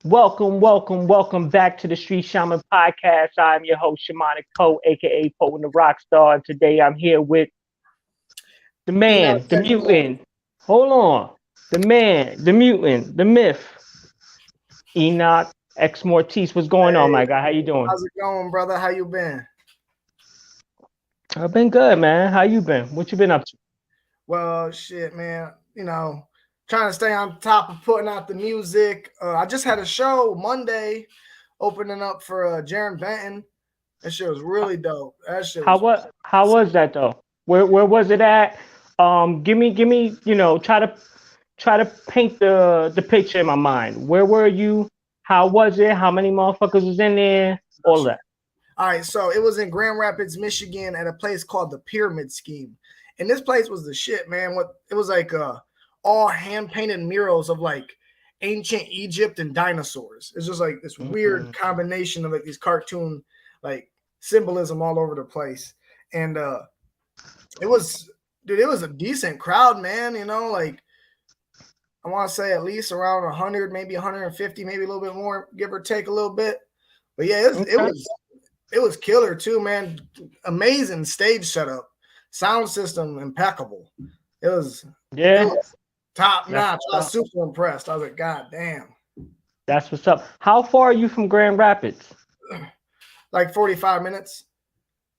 Welcome back to the Street Shaman Podcast. I'm your host, Shamanic Poe, aka Poe and the Rockstar. And today I'm here with the Enokh man, the Xmortiz. mutant. Hold on. The man, the mutant, the myth, Enokh Xmortiz. What's going on, Hey, my guy? How you doing? how's it going, brother? How you been? I've been good, man. How you been? What you been up to? Well, shit, man. Trying to stay on top of putting out the music. I just had a show Monday, opening up for Jaron Benton. That shit was really dope. That shit was. How was that though? Where was it at? Give me, try to paint the picture in my mind. Where were you? How was it? How many motherfuckers was in there? All of that. All right, so it was in Grand Rapids, Michigan, at a place called the Pyramid Scheme, and this place was the shit, man. What it was like, all hand painted murals of like ancient Egypt and dinosaurs. It's just like this weird Mhm. combination of like these cartoon like symbolism all over the place, and it was, dude, it was a decent crowd, man. Like I want to say at least around 100, maybe 150, maybe a little bit more, give or take a little bit. But yeah, Okay. it was killer too, man. Amazing stage setup, sound system impeccable. It was it Yeah, was top that's notch. what's I was up. super impressed. I was like, God damn, That's what's up. How far are you from Grand Rapids? like 45 minutes.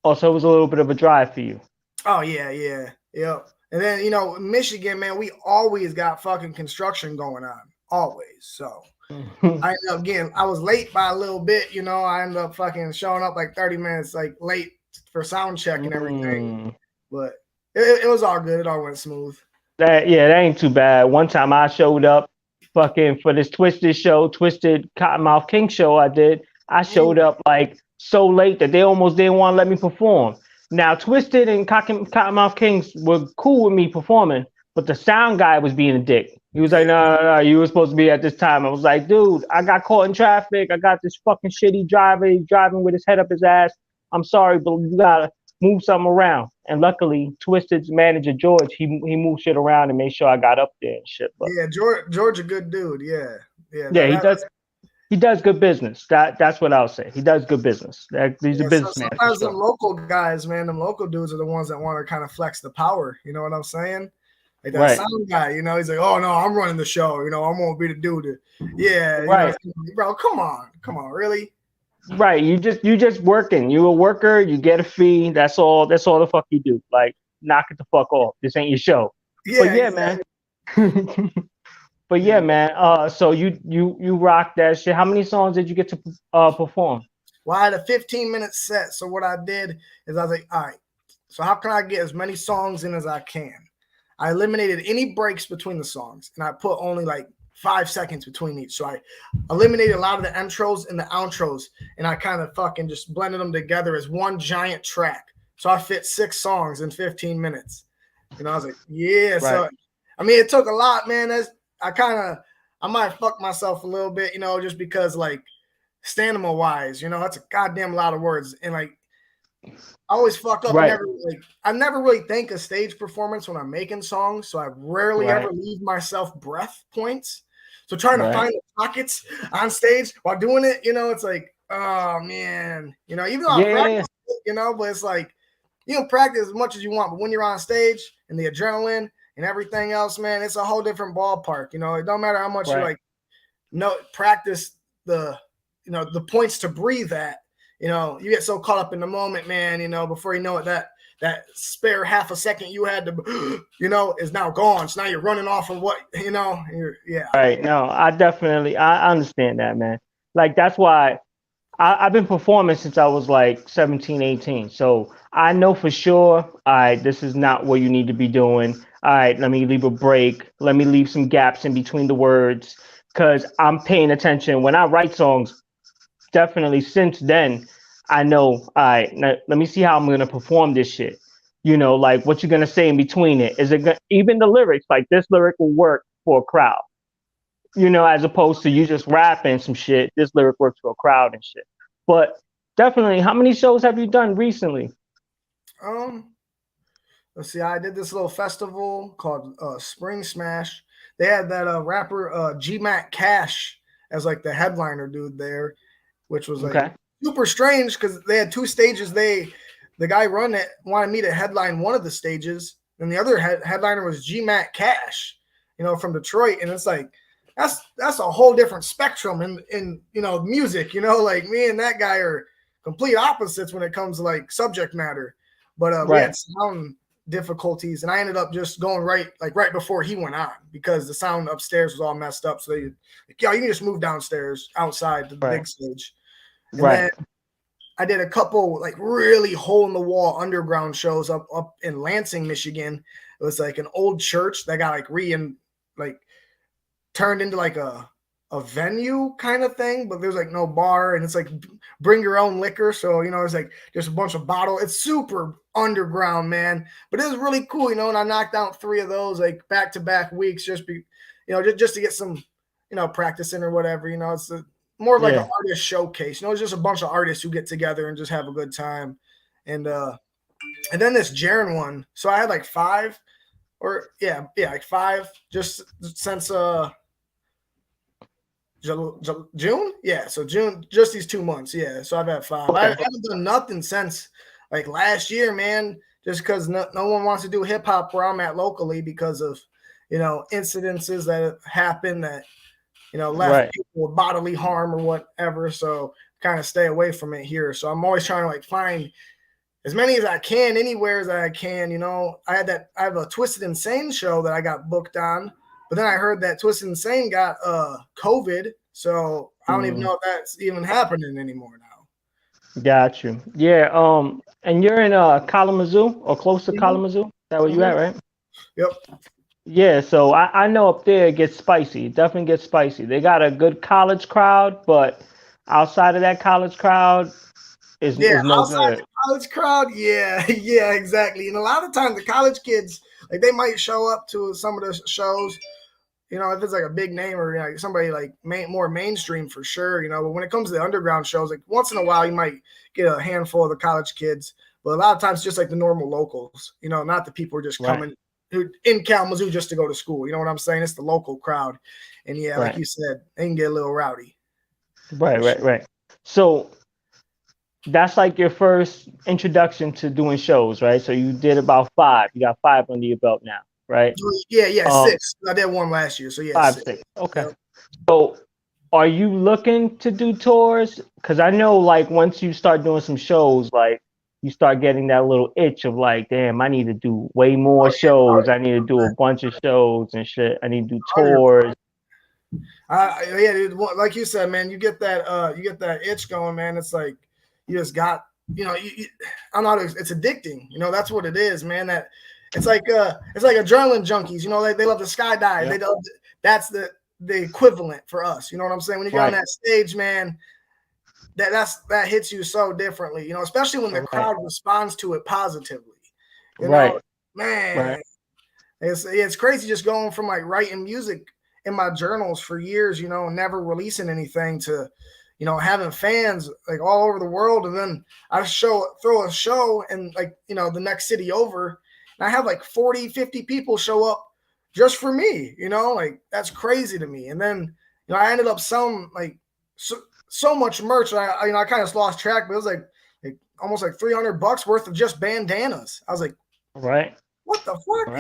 Also, it was a little bit of a drive for you. Oh yeah, yeah, yep. And then Michigan, man, we always got fucking construction going on, always. So I ended up getting, I was late by a little bit. I ended up fucking showing up like 30 minutes like late for sound check and everything. Mm. But it was all good. It all went smooth. That ain't too bad. One time I showed up fucking for this Twisted show, Twisted Cottonmouth King show I did. I showed up like so late that they almost didn't want to let me perform. Now Twisted and Cottonmouth Kings were cool with me performing, but the sound guy was being a dick. He was like, no, you were supposed to be at this time. I was like, dude, I got caught in traffic. I got this fucking shitty driver. He's driving with his head up his ass. I'm sorry, but you gotta move something around. And luckily, Twisted's manager George, he moved shit around and made sure I got up there and shit. But Yeah, George, a good dude. Yeah, yeah. yeah, That he does good business. That's what I'll say. He does good business. He's a yeah. So businessman for sometimes them sure. local guys, man, them local dudes are the ones that want to kind of flex the power. You know what I'm saying? Like that Right, sound guy. He's like, oh no, I'm running the show. I'm gonna be the dude. Yeah, right, bro. Come on, really? right. You just working. You a worker. You get a fee. That's all. That's all the fuck you do. Like knock it the fuck off. This ain't your show. But Yeah, yeah, man. But yeah, man. So you rock that shit. How many songs did you get to perform? Well, I had a 15-minute set. So what I did is I was like, all right, so how can I get as many songs in as I can? I eliminated any breaks between the songs and I put only like 5 seconds between each. So I eliminated a lot of the intros and the outros and I kind of fucking just blended them together as one giant track. So I fit 6 songs in 15 minutes. I was like, yeah. Right. So, I mean, it took a lot, man. I might fuck myself a little bit, just because like stamina wise, that's a goddamn lot of words. And like, I always fuck up and Right. I never really think of stage performance when I'm making songs, so I rarely ever Right. leave myself breath points. So trying to Right. find the pockets on stage while doing it, it's like, oh man, even though I Yeah. practice, but it's like you can practice as much as you want, but when you're on stage and the adrenaline and everything else, man, it's a whole different ballpark. It don't matter how much you Right. like practice the the points to breathe at. You get so caught up in the moment, man. Before you know it, that spare half a second you had to, is now gone. So now you're running off of what, yeah. Right. No, I understand that, man. Like that's why I've been performing since I was like 17, 18. So I know for sure, all right, this is not what you need to be doing. All right, let me leave a break. Let me leave some gaps in between the words because I'm paying attention. When I write songs, definitely since then, I know, all right, now, let me see how I'm going to perform this shit. Like what you're going to say in between it. Even the lyrics, like this lyric will work for a crowd, as opposed to you just rapping some shit. This lyric works for a crowd and shit. But definitely, how many shows have you done recently? Um, let's see. I did this little festival called Spring Smash. They had that rapper G Mac Cash as like the headliner dude there, which was like Okay. super strange because they had 2 stages. The guy run it wanted me to headline one of the stages, and the other headliner was G Matt Cash, from Detroit, and it's like that's a whole different spectrum in music. Like me and that guy are complete opposites when it comes to like subject matter. But we had sound difficulties, and I ended up just going right before he went on because the sound upstairs was all messed up. So they, you can just move downstairs outside to the big stage. And then I did a couple like really hole in the wall underground shows up in Lansing, Michigan. It was like an old church that got like turned into like a venue kind of thing, but there's like no bar, and it's like bring your own liquor. So, it's like there's a bunch of bottle. It's super underground, man, but it was really cool, and I knocked out 3 of those like back-to-back weeks just to get some, practice in or whatever, it's more of like an artist showcase. It's just a bunch of artists who get together and just have a good time. And then this Jaren one. So I had like 5 like 5 just since June. Yeah. So June, just these 2 months. Yeah. So I've had 5. I haven't done nothing since like last year, man, just because no one wants to do hip hop where I'm at locally because of, incidences that have happened that, left people with bodily harm or whatever. So kind of stay away from it here. So I'm always trying to like find as many as I can, anywhere as I can. I have a Twisted Insane show that I got booked on, but then I heard that Twisted Insane got COVID. So I don't even know if that's even happening anymore now. Got you. Yeah. And you're in Kalamazoo or close to Kalamazoo? Is that where you at, right? Yep. Yeah, so I know up there it gets spicy. It definitely gets spicy. They got a good college crowd, but outside of that college crowd is no outside good. the college crowd, yeah, exactly. And a lot of times the college kids, like they might show up to some of the shows, if it's like a big name or like somebody like more mainstream for sure, but when it comes to the underground shows, like once in a while you might get a handful of the college kids, but a lot of times just like the normal locals, not the people who are just coming who in Kalamazoo just to go to school. You know what I'm saying? It's the local crowd. And like you said, they can get a little rowdy. Right. So that's like your first introduction to doing shows, right? So you did about 5. You got 5 under your belt now, right? Yeah, 6. I did 1 last year, so 5, 6. Okay. Yep. So are you looking to do tours? Because I know like once you start doing some shows, like you start getting that little itch of like, damn, I need to do way more shows. I need to do a bunch of shows and shit. I need to do tours. Dude, like you said, man, you get that itch going, man. It's like you just got, I'm not. It's addicting. That's what it is, man. That it's like adrenaline junkies. They love to skydive. Yep. That's the equivalent for us. You know what I'm saying? When you get on that stage, man, that hits you so differently, especially when the crowd responds to it positively. Man, it's crazy just going from like writing music in my journals for years, and never releasing anything to, having fans like all over the world. And then I throw a show and like, the next city over, and I have like 40, 50 people show up just for me, like that's crazy to me. And then, I ended up selling like so much merch. I kind of lost track, but it was like almost like $300 worth of just bandanas. I was like, what the fuck?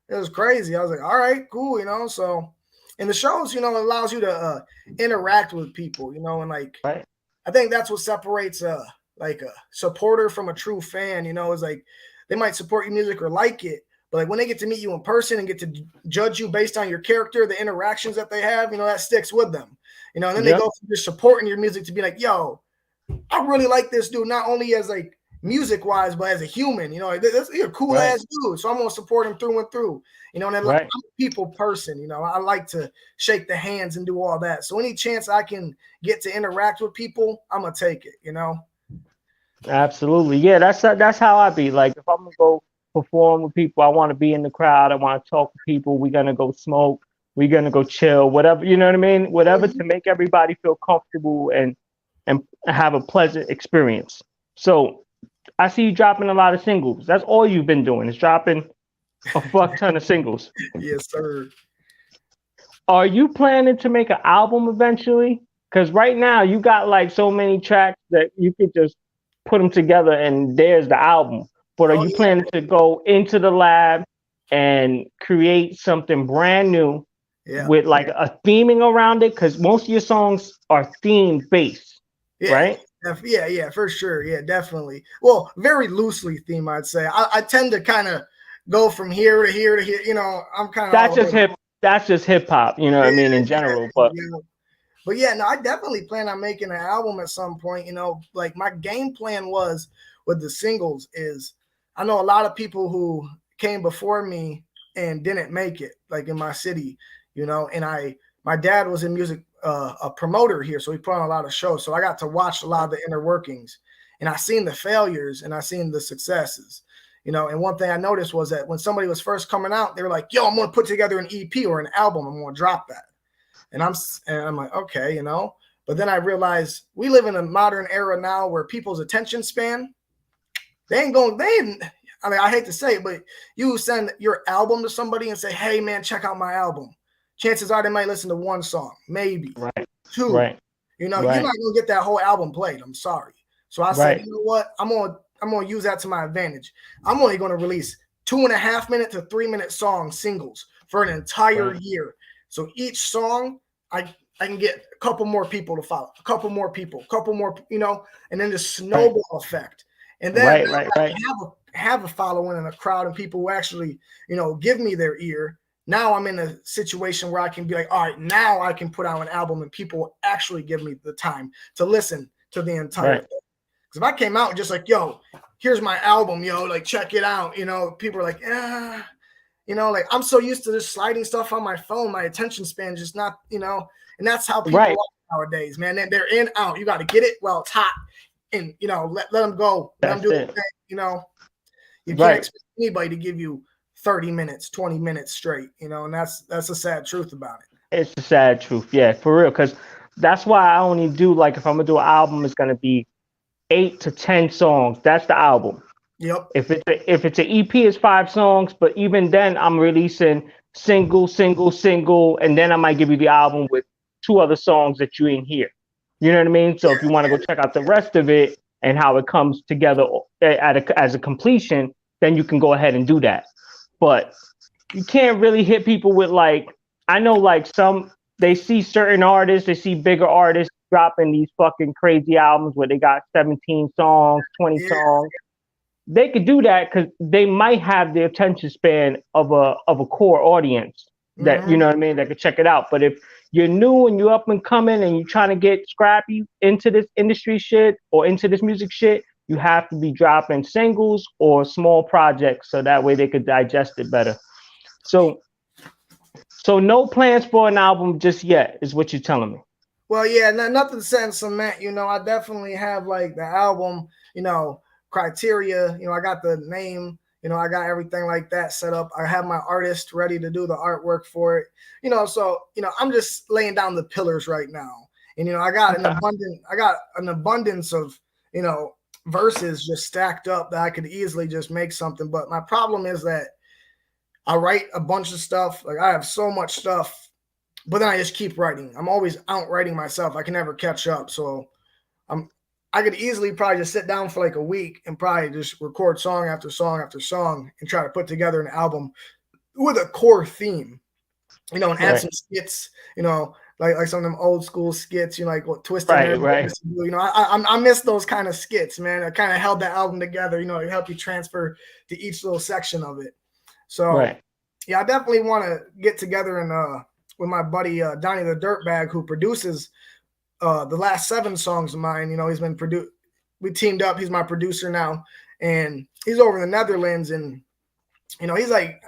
It was crazy. I was like, all right, cool. So, and the shows, it allows you to interact with people, and like, I think that's what separates like a supporter from a true fan, is like, they might support your music or like it, but like when they get to meet you in person and get to judge you based on your character, the interactions that they have, that sticks with them. And then they go from just supporting your music to be like, yo, I really like this dude, not only as like music wise, but as a human, he's a cool ass dude. So I'm going to support him through and through, and then I'm a people person, I like to shake the hands and do all that. So any chance I can get to interact with people, I'm going to take it, Absolutely. Yeah. That's how I be. Like if I'm going to go perform with people, I want to be in the crowd. I want to talk to people. We're going to go smoke. We're going to go chill, whatever, you know what I mean? Whatever to make everybody feel comfortable and have a pleasant experience. So I see you dropping a lot of singles. That's all you've been doing is dropping a fuck ton of singles. Yes, sir. Are you planning to make an album eventually? Because right now you got like so many tracks that you could just put them together and there's the album. But are Oh you planning to go into the lab and create something brand new yeah, with like a theming around it? Because most of your songs are theme based, yeah, right? yeah, for sure. Yeah, definitely. Well, very loosely theme, I'd say. I tend to kind of go from here to here to here. You know, I'm kind of That's all just over. hip. That's just hip hop. You know what Yeah, I mean in yeah, general. But yeah. But yeah, no, I definitely plan on making an album at some point. You know, like my game plan was with the singles is I know a lot of people who came before me and didn't make it, like in my city, you know, and my dad was in music, a promoter here, so he put on a lot of shows. So I got to watch a lot of the inner workings, and I seen the failures and I seen the successes. You know, and one thing I noticed was that when somebody was first coming out, they were like, "Yo, I'm gonna put together an EP or an album. I'm gonna drop that." And I'm like, okay, you know. But then I realized we live in a modern era now where people's attention span, they ain't going, they ain't, I mean, I hate to say it, but you send your album to somebody and say, hey man, check out my album. Chances are they might listen to one song, maybe right, two. right, You know, you're right, not gonna get that whole album played. I'm sorry. So I said, right, you know what? I'm gonna use that to my advantage. I'm only gonna release 2.5 minute to 3 minute song singles for an entire right, year. So each song, I can get a couple more people to follow, a couple more people, a couple more, you know, and then the right, snowball effect. And then right, now right, I right. have a following and a crowd and people who actually, you know, give me their ear. Now I'm in a situation where I can be like, all right, now I can put out an album and people will actually give me the time to listen to the entire Right. thing. Because if I came out just like, yo, here's my album, yo, like check it out, you know, people are like, you know, like I'm so used to just sliding stuff on my phone, my attention span just not, you know, and that's how people Right. are nowadays, man. They're in, out. You got to get it while it's hot, and you know, let them go, let them That's do it. it. You know, you can't Right. expect anybody to give you 30 minutes, 20 minutes straight, you know, and that's a sad truth about it. It's the sad truth. Yeah, for real. Because that's why I only do like if I'm gonna do an album, it's gonna be 8 to 10 songs. That's the album. Yep. If it's an EP, it's 5 songs. But even then, I'm releasing single, single, single, and then I might give you the album with 2 other songs that you ain't hear. You know what I mean? So if you want to go check out the rest of it and how it comes together as a completion, then you can go ahead and do that. But you can't really hit people with like I know like some they see certain artists, they see bigger artists dropping these fucking crazy albums where they got 17 songs, 20 Yeah. songs. They could do that because they might have the attention span of a core audience that you Mm-hmm. know what I mean that could check it out. But if you're new and you're up and coming and you're trying to get scrappy into this industry shit or into this music shit, you have to be dropping singles or small projects so that way they could digest it better. So so no plans for an album just yet is what you're telling me. Well, yeah, nothing set in cement. You know, I definitely have like the album, you know, criteria. You know, I got the name. You know, I got everything like that set up. I have my artist ready to do the artwork for it. You know, so you know, I'm just laying down the pillars right now. And you know, Okay. I got an abundance of you know verses just stacked up that I could easily just make something. But my problem is that I write a bunch of stuff. Like I have so much stuff but then I just keep writing. I'm always out writing myself. I can never catch up. So I could easily probably just sit down for like a week and probably just record song after song after song and try to put together an album with a core theme, you know, and add Right. some skits, you know, like some of them old school skits, you know, like what Twisted Right. Nerve, Right. you know, I miss those kind of skits, man. I kind of held the album together, you know, it helped you transfer to each little section of it. So Right. yeah, I definitely want to get together and with my buddy Donnie the Dirtbag, who produces the last 7 songs of mine. You know, he's been we teamed up. He's my producer now, and he's over in the Netherlands. And you know, he's like,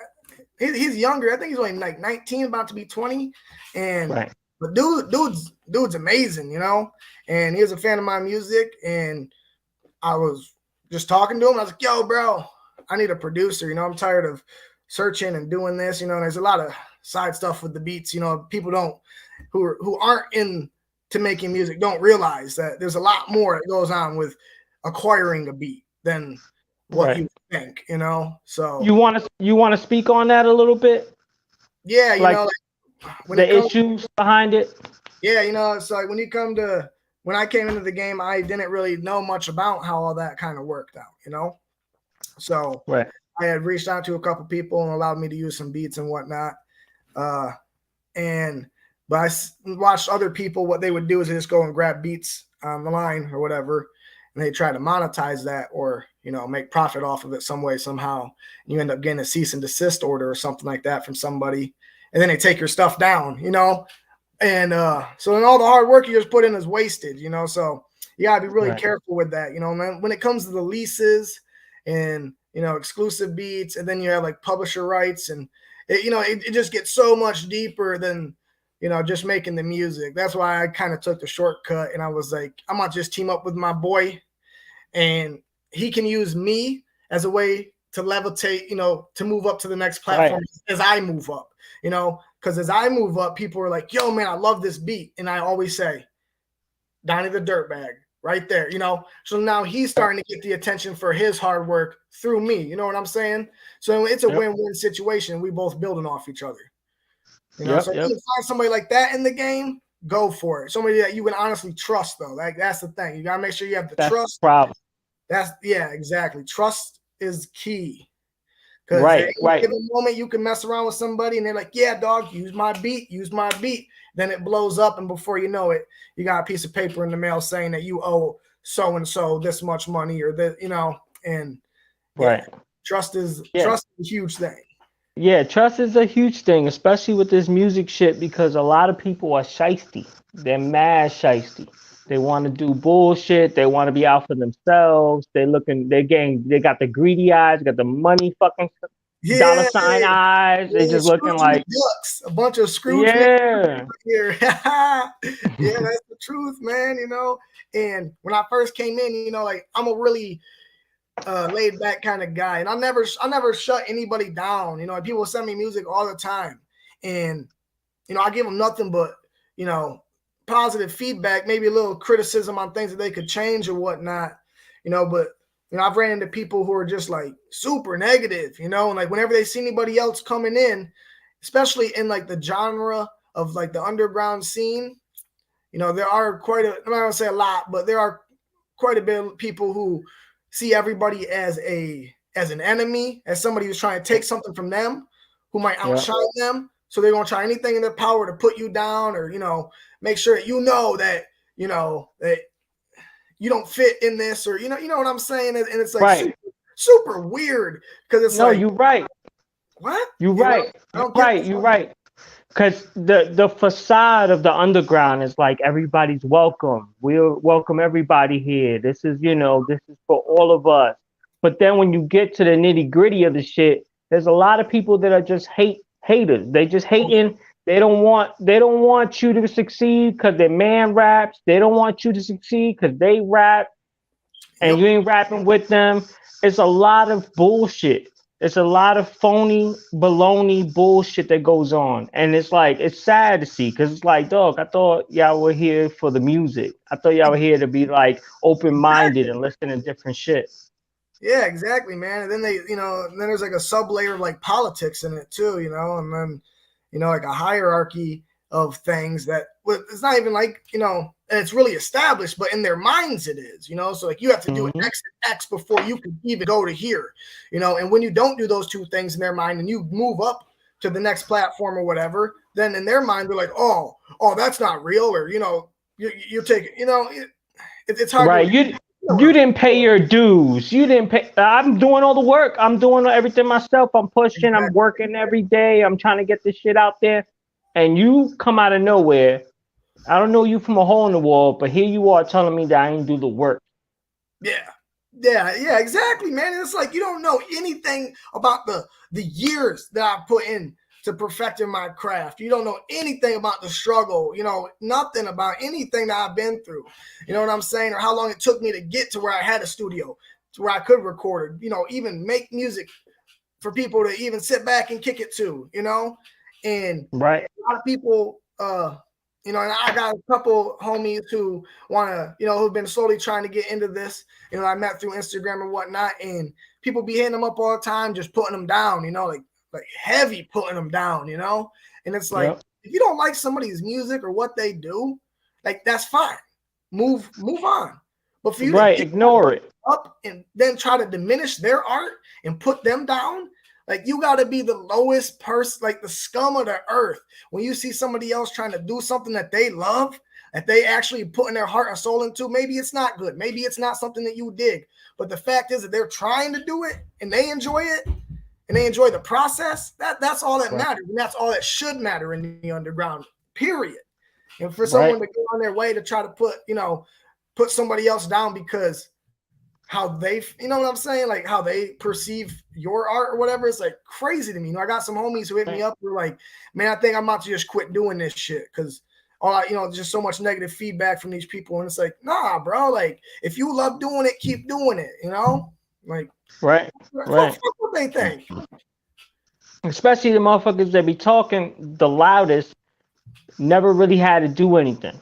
he's younger. I think he's only like 19, about to be 20. And Right. but dude's amazing. You know, and he was a fan of my music. And I was just talking to him. I was like, yo, bro, I need a producer. You know, I'm tired of searching and doing this. You know, and there's a lot of side stuff with the beats. You know, people who aren't in to making music don't realize that there's a lot more that goes on with acquiring a beat than what Right. you think. You know, so You want to speak on that a little bit? yeah, you Like know, when it The comes, issues behind it. yeah, you know, it's like when I came into the game, I didn't really know much about how all that kind of worked out, you know. So Right. I had reached out to a couple people and allowed me to use some beats and whatnot. And but I watched other people. What they would do is they just go and grab beats on the line or whatever, and they try to monetize that or make profit off of it some way somehow. And you end up getting a cease and desist order or something like that from somebody, and then they take your stuff down. And so then all the hard work you just put in is wasted. So you gotta be really careful with that. And then when it comes to the leases and exclusive beats, and then you have like publisher rights and it just gets so much deeper than just making the music. That's why I kind of took the shortcut and I was like, I'm gonna just team up with my boy and he can use me as a way to levitate, to move up to the next platform as I move up, because as I move up, people are like, yo, man, I love this beat. And I always say, Donnie the Dirtbag, right there, So now he's starting to get the attention for his hard work through me. You know what I'm saying? So it's a win-win situation. We both building off each other. So if you find somebody like that in the game, go for it. Somebody that you can honestly trust, though. Like that's the thing. You gotta make sure you have the trust. Problem. Exactly. Trust is key. Because at any given moment you can mess around with somebody and they're like, yeah, dog, use my beat. Then it blows up, and before you know it, you got a piece of paper in the mail saying that you owe so and so this much money or that, and trust is a huge thing. Yeah, trust is a huge thing, especially with this music shit, because a lot of people are shiesty. They're mad shiesty. They want to do bullshit. They want to be out for themselves. They got the greedy eyes, got the money fucking dollar sign eyes. They just looking like ducks, a bunch of Scrooge. Yeah. Here. Yeah, that's the truth, man. And when I first came in, like I'm a really laid back kind of guy, and I never shut anybody down. And people send me music all the time, and I give them nothing but positive feedback, maybe a little criticism on things that they could change or whatnot, but I've ran into people who are just like super negative, and like whenever they see anybody else coming in, especially in like the genre of like the underground scene, there are I'm not gonna say a lot, but there are quite a bit of people who see everybody as an enemy, as somebody who's trying to take something from them, who might outshine them. So they're gonna try anything in their power to put you down, or make sure that that that you don't fit in this, or you know what I'm saying. And it's like super weird because it's like, you're right. What? You're right. You're right. Because the facade of the underground is like everybody's welcome. We'll welcome everybody here. This is for all of us. But then when you get to the nitty gritty of the shit, there's a lot of people that are just haters. They just hating. They don't want you to succeed because their man raps. They don't want you to succeed because they rap, and you ain't rapping with them. It's a lot of bullshit. It's a lot of phony, baloney bullshit that goes on. And it's like, it's sad to see, because it's like, dog, I thought y'all were here for the music. I thought y'all were here to be like open-minded and listen to different shit. Yeah, exactly, man. And then then there's like a sub layer of like politics in it too, and then, like a hierarchy of things that it's not even like, and it's really established, but in their minds it is, so like you have to do X and X before you can even go to here, and when you don't do those two things in their mind and you move up to the next platform or whatever, then in their mind they're like, oh, that's not real, or, you're taking, it's hard. Right. You didn't pay your dues. You didn't pay. I'm doing all the work. I'm doing everything myself. I'm pushing. Exactly. I'm working every day. I'm trying to get this shit out there. And you come out of nowhere. I don't know you from a hole in the wall, but here you are telling me that I didn't do the work. Yeah, exactly, man. It's like you don't know anything about the years that I put in to perfecting my craft. You don't know anything about the struggle, nothing about anything that I've been through. You know what I'm saying? Or how long it took me to get to where I had a studio, to where I could record, even make music for people to even sit back and kick it to, and a lot of people, and I got a couple homies who want to, who've been slowly trying to get into this, I met through Instagram and whatnot, and people be hitting them up all the time, just putting them down, like heavy putting them down, and it's like, if you don't like somebody's music or what they do, like that's fine. Move on. But for you to ignore it up and then try to diminish their art and put them down, like you got to be the lowest person, like the scum of the earth. When you see somebody else trying to do something that they love, that they actually putting their heart and soul into, maybe it's not good. Maybe it's not something that you dig. But the fact is that they're trying to do it and they enjoy it and they enjoy the process. That's all that matters. And that's all that should matter in the underground, period. And for someone to go on their way to try to put somebody else down because how they, you know what I'm saying? Like how they perceive your art or whatever. It's like crazy to me. You know, I got some homies who hit me up. Who are like, man, I think I'm about to just quit doing this shit. Cause just so much negative feedback from these people. And it's like, nah, bro, like if you love doing it, keep doing it, you know? Like, right. Fuck what they think. Especially the motherfuckers that be talking the loudest, never really had to do anything.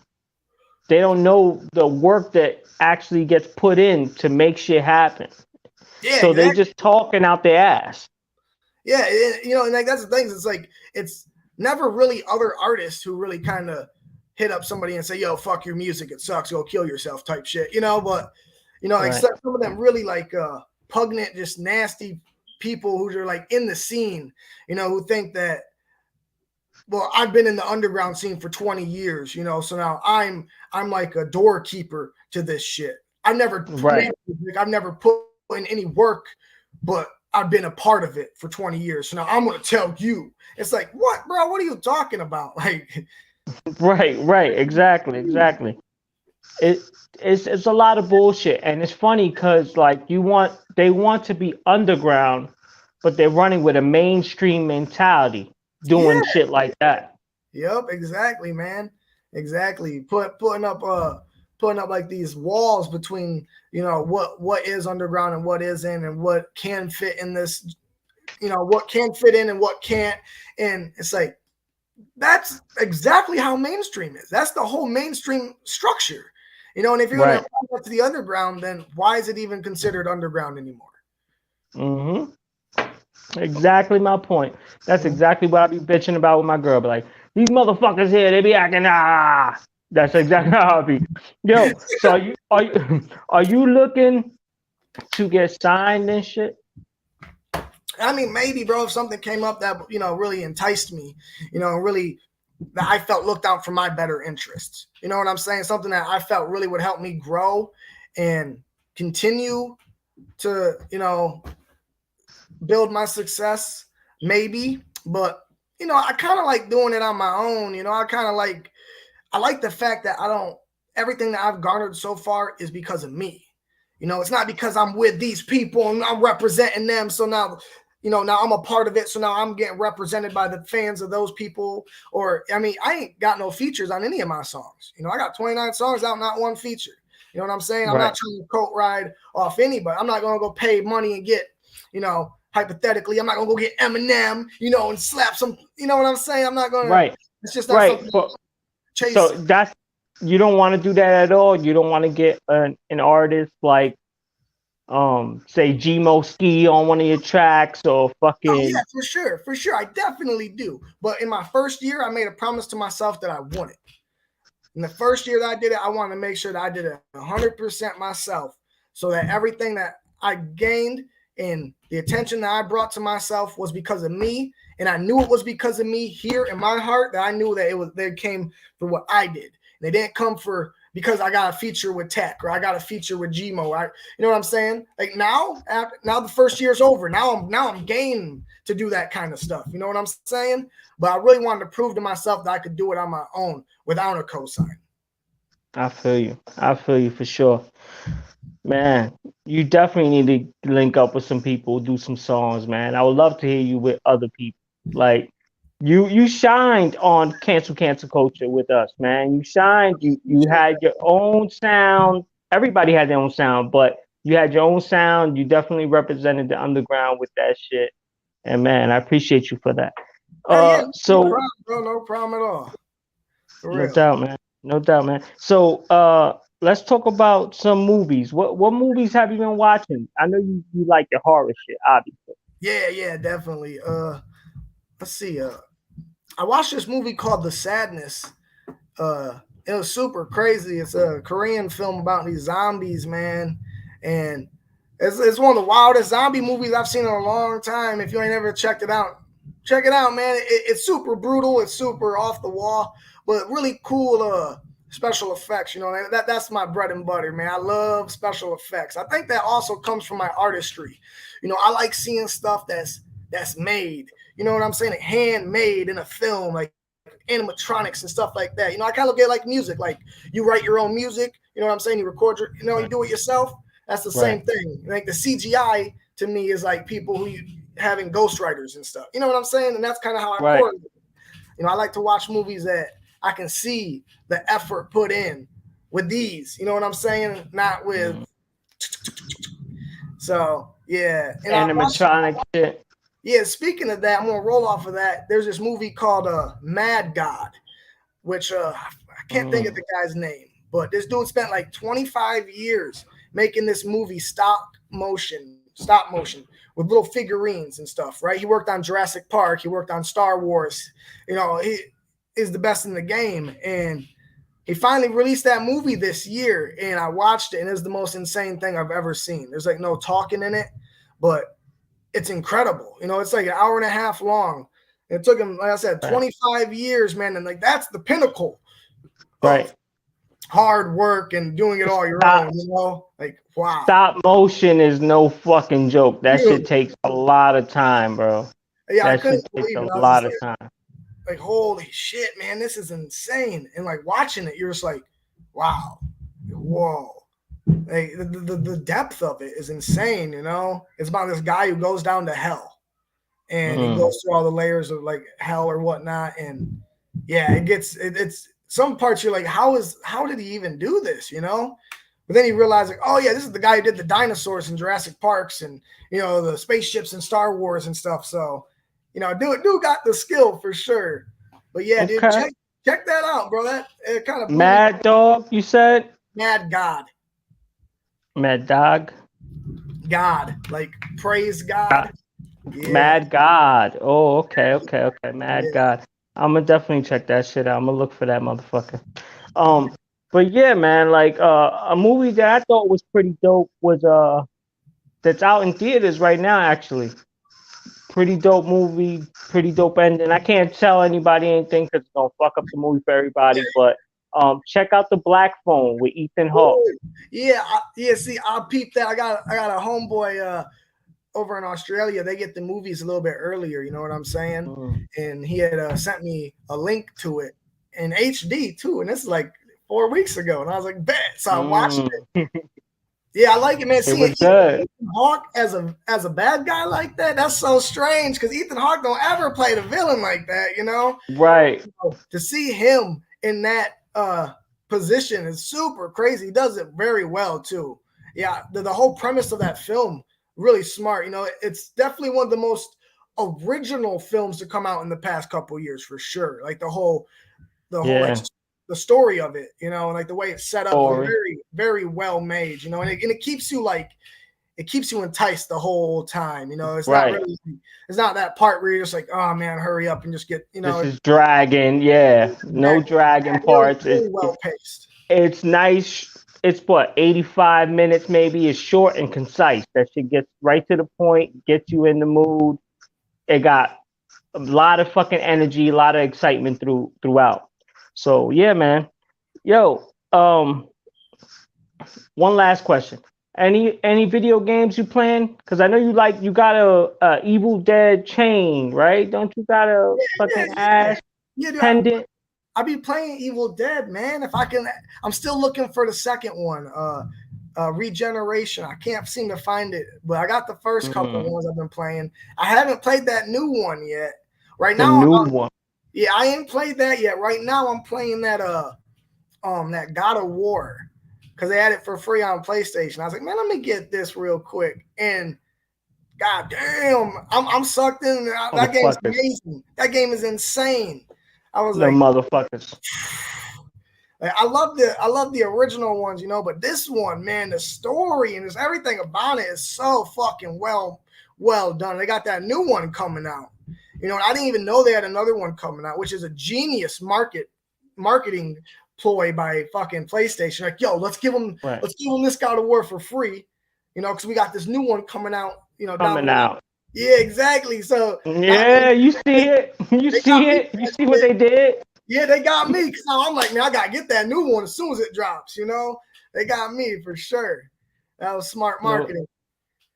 They don't know the work that actually gets put in to make shit happen. Yeah, so exactly. They just talking out their ass. Yeah, and like that's the thing. It's like it's never really other artists who really kind of hit up somebody and say, "Yo, fuck your music, it sucks, go kill yourself," type shit. But like some of them really like pugnant, just nasty people who are like in the scene, who think that. Well, I've been in the underground scene for 20 years, so now I'm like a doorkeeper to this shit. I've never made music, I've never put in any work, but I've been a part of it for 20 years. So now I'm going to tell you. It's like, what, bro? What are you talking about? Like, right. Exactly. It's a lot of bullshit. And it's funny because like they want to be underground, but they're running with a mainstream mentality. Doing shit like that. Yep, exactly, man. Exactly. Putting up like these walls between, what is underground and what isn't, and what can fit in this, what can fit in and what can't. And it's like that's exactly how mainstream is. That's the whole mainstream structure. And if you're gonna apply that to the underground, then why is it even considered underground anymore? Mm-hmm. Exactly my point. That's exactly what I be bitching about with my girl. But like these motherfuckers here, they be acting That's exactly how I be. Yo, so are you looking to get signed and shit? I mean, maybe, bro, if something came up that really enticed me, really that I felt looked out for my better interests. You know what I'm saying? Something that I felt really would help me grow and continue to, build my success, maybe. But I kind of like doing it on my own. I like the fact that everything that I've garnered so far is because of me. It's not because I'm with these people and I'm representing them. So now, now I'm a part of it. So now I'm getting represented by the fans of those people. Or, I mean, I ain't got no features on any of my songs. I got 29 songs out, not one feature. You know what I'm saying? I'm not trying to coat ride off anybody. I'm not going to go pay money and get, hypothetically, I'm not going to go get Eminem, and slap some, you know what I'm saying? I'm not going to. It's just not something chase. So you don't want to do that at all? You don't want to get an artist like, say Gmo Ski on one of your tracks or fucking. Oh, yeah, for sure. I definitely do. But in my first year, I made a promise to myself that I wanted. In the first year that I did it, I wanted to make sure that I did it 100% myself, so that everything that I gained and the attention that I brought to myself was because of me. And I knew it was because of me here in my heart, that I knew that they came for what I did. They didn't come for because I got a feature with Tech or I got a feature with Gmo. You know what I'm saying? Like now the first year's over. Now I'm game to do that kind of stuff. You know what I'm saying? But I really wanted to prove to myself that I could do it on my own without a cosign. I feel you for sure. Man, you definitely need to link up with some people, do some songs, man. I would love to hear you with other people. Like you shined on cancel culture with us, man. You shined. You had your own sound. Everybody had their own sound, but you had your own sound. You definitely represented the underground with that shit. And man, I appreciate you for that. No problem at all. No doubt, man. So let's talk about some movies. What movies have you been watching? I know you like the horror shit, obviously. Yeah, definitely. Let's see. I watched this movie called The Sadness. It was super crazy. It's a Korean film about these zombies, man, and it's one of the wildest zombie movies I've seen in a long time. If you ain't ever checked it out, check it out, man. It's super brutal. It's super off the wall, but really cool. Special effects. You know, that's my bread and butter, man. I love special effects. I think that also comes from my artistry. You know, I like seeing stuff that's made. You know what I'm saying? Handmade in a film, like animatronics and stuff like that. You know, I kind of look at like music, like you write your own music. You know what I'm saying? You record your, you know, you do it yourself. That's the same thing. Like the CGI to me is like people who having ghostwriters and stuff. You know what I'm saying? And that's kind of how I coordinate. You know, I like to watch movies that I can see the effort put in with these. You know what I'm saying? Not with. So yeah, and animatronic shit. Yeah, speaking of that, I'm gonna roll off of that. There's this movie called Mad God, which I can't think of the guy's name, but this dude spent like 25 years making this movie stop motion with little figurines and stuff, right? He worked on Jurassic Park, he worked on Star Wars, you know, he is the best in the game. And he finally released that movie this year, and I watched it, and it's the most insane thing I've ever seen. There's like no talking in it, but it's incredible. You know, it's like an hour and a half long. It took him, like I said, 25 years, man. And like, that's the pinnacle. Right. Hard work and doing it all your own, you know? Like, wow. Stop motion is no fucking joke. That shit takes a lot of time, bro. Yeah, that shit takes a lot of time. Like, holy shit, man, this is insane. And like watching it, you're just like, wow, whoa. Like the depth of it is insane, you know. It's about this guy who goes down to hell, and he goes through all the layers of like hell or whatnot. And yeah, it's some parts you're like, how did he even do this, you know? But then you realize like, oh yeah, this is the guy who did the dinosaurs in Jurassic Parks and, you know, the spaceships in Star Wars and stuff. So, you know, dude got the skill for sure. But yeah, dude, check that out, bro. That kind of Mad Dog, you said? Mad God. Mad Dog? God, like praise God. Yeah. Mad God. Oh, okay. Mad God. I'm gonna definitely check that shit out. I'm gonna look for that motherfucker. But yeah, man, like a movie that I thought was pretty dope was that's out in theaters right now, actually. Pretty dope movie, pretty dope ending. I can't tell anybody anything because it's gonna fuck up the movie for everybody, but check out The Black Phone with Ethan Hawke. Yeah. See, I'll peep that. I got a homeboy over in Australia. They get the movies a little bit earlier. You know what I'm saying? And he had sent me a link to it in HD too. And this is like 4 weeks ago. And I was like, bet. So I watched it. Yeah, I like it, man. Seeing Ethan Hawke as a bad guy like that, that's so strange because Ethan Hawke don't ever play the villain like that, you know? Right. So, to see him in that position is super crazy. He does it very well too. Yeah, the whole premise of that film really smart. You know, it's definitely one of the most original films to come out in the past couple of years for sure. Like the whole like, the story of it, you know, like the way it's set up is very, very well made, you know, and it keeps you like it keeps you enticed the whole time, you know. It's not really, it's not that part where you're just like, oh man, hurry up and just get, you know. This is dragging, no dragging parts. Really well paced. It's nice. It's what, 85 minutes maybe. It's short and concise. That shit gets right to the point, gets you in the mood. It got a lot of fucking energy, a lot of excitement throughout. So yeah, man. Yo, one last question. Any video games you playing? Because I know you got a Evil Dead chain, right? Don't you got a fucking ass pendant? I be playing Evil Dead, man. If I can, I'm still looking for the second one, Regeneration. I can't seem to find it, but I got the first couple of ones I've been playing. I haven't played that new one yet. Right now, one. Yeah, I ain't played that yet. Right now, I'm playing that that God of War because they had it for free on PlayStation. I was like, man, let me get this real quick. And god damn, I'm sucked in. That game's amazing. That game is insane. I was like, motherfuckers. I love the original ones, you know, but this one, man, the story and just everything about it is so fucking well done. They got that new one coming out. You know, I didn't even know they had another one coming out, which is a genius marketing ploy by fucking PlayStation. Like, yo, let's give them this God of War for free, you know, because we got this new one coming out, you know, coming out. Yeah, exactly. So yeah, you see it. You see it. You see what they did. Yeah, they got me because now I'm like, man, I gotta get that new one as soon as it drops. You know, they got me for sure. That was smart marketing.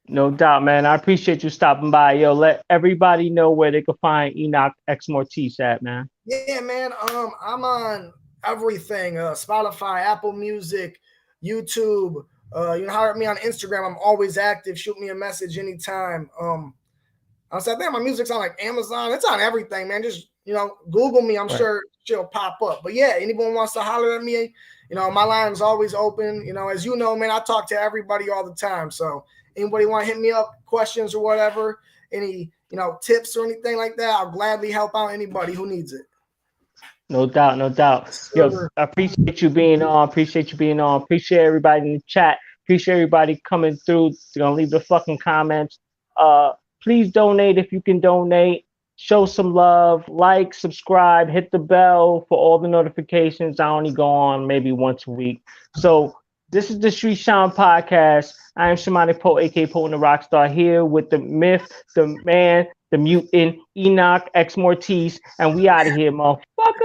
No doubt, man. I appreciate you stopping by. Yo, let everybody know where they can find Enokh Xmortiz at, man. Yeah, man. I'm on everything: Spotify, Apple Music, YouTube. You know, hire me on Instagram. I'm always active. Shoot me a message anytime. I said, man, my music's on like Amazon. It's on everything, man. Just, you know, Google me. I'm sure she'll pop up. But yeah, anyone wants to holler at me, you know, my line is always open. You know, as you know, man, I talk to everybody all the time. So anybody want to hit me up, questions or whatever, any, you know, tips or anything like that, I'll gladly help out anybody who needs it. No doubt, no doubt. Yo, I appreciate you being on. Appreciate everybody in the chat. Appreciate everybody coming through. They're gonna leave the fucking comments. Please donate if you can donate. Show some love. Like, subscribe, hit the bell for all the notifications. I only go on maybe once a week. So this is the Street Shaman Podcast. I am Shamanic Poe, aka Poe and the Rockstar, here with the myth, the man, the mutant, Enokh Xmortiz, and we out of here, motherfucker.